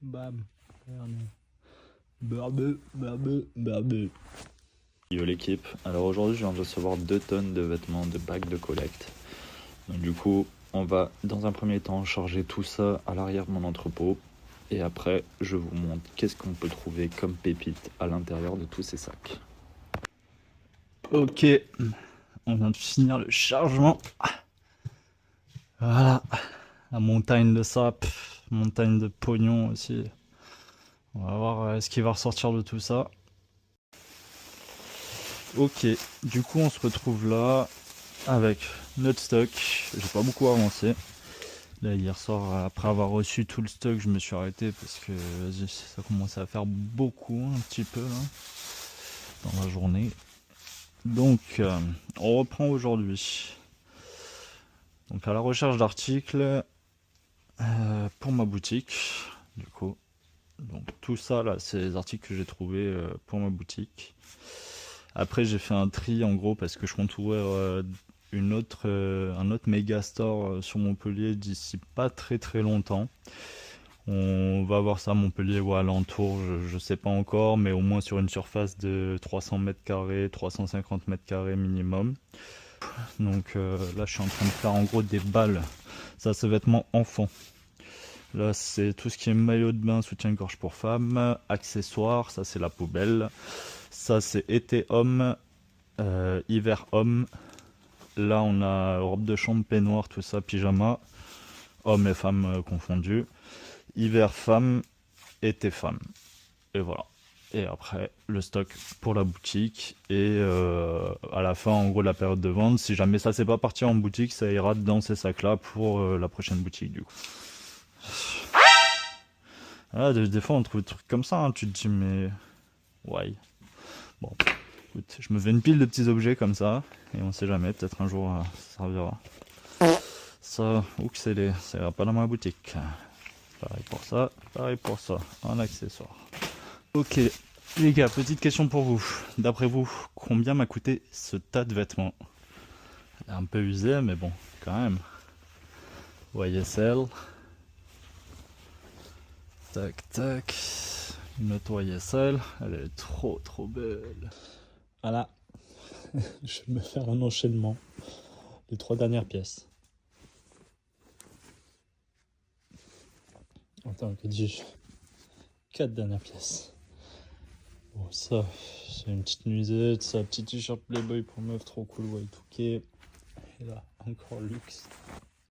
Bam. Barbe. Yo l'équipe, alors aujourd'hui je viens de recevoir 2 tonnes de vêtements de bacs de collecte. Donc du coup, on va dans un premier temps charger tout ça à l'arrière de mon entrepôt. Et après, je vous montre qu'est-ce qu'on peut trouver comme pépite à l'intérieur de tous ces sacs. Ok, on vient de finir le chargement. Voilà, la montagne de sap, montagne de pognon aussi. On va voir ce qui va ressortir de tout ça. Ok, du coup on se retrouve là avec notre stock. J'ai pas beaucoup avancé. Là hier soir, après avoir reçu tout le stock, je me suis arrêté parce que ça commençait à faire beaucoup, un petit peu là, dans la journée. Donc on reprend aujourd'hui. Donc à la recherche d'articles pour ma boutique, du coup. Donc tout ça là, c'est les articles que j'ai trouvés pour ma boutique. Après j'ai fait un tri en gros parce que je compte ouvrir un autre méga store sur Montpellier d'ici pas très longtemps. On va voir ça à Montpellier ou alentour, je sais pas encore, mais au moins sur une surface de 300 mètres carrés, 350 mètres carrés minimum. Donc là je suis en train de faire en gros des balles. Ça c'est vêtements enfants. Là c'est tout ce qui est maillot de bain, soutien-gorge pour femmes, accessoires, ça c'est la poubelle. Ça c'est été homme, hiver homme. Là on a robe de chambre, peignoir, tout ça, pyjama, hommes et femmes confondus. Hiver femme, été femme. Et voilà. Et après le stock pour la boutique. Et à la fin en gros de la période de vente, si jamais ça c'est pas parti en boutique, ça ira dans ces sacs là pour la prochaine boutique du coup. Ah, des fois on trouve des trucs comme ça, hein, tu te dis mais... Ouais. Bon, écoute, je me fais une pile de petits objets comme ça, et on sait jamais, peut-être un jour ça servira. Ça, où que ça ira pas dans ma boutique. Pareil pour ça, un accessoire. Ok, les gars, petite question pour vous. D'après vous, combien m'a coûté ce tas de vêtements? Elle est un peu usée, mais bon, quand même. YSL. Tac, tac. Une autre YSL. Elle est trop belle. Voilà. Je vais me faire un enchaînement. Les 3 dernières pièces. Attends, que dis-je? 4 dernières pièces. Bon, ça, c'est une petite nuisette. Ça, petit t-shirt Playboy pour meuf, trop cool, Y2K. Et là, encore luxe.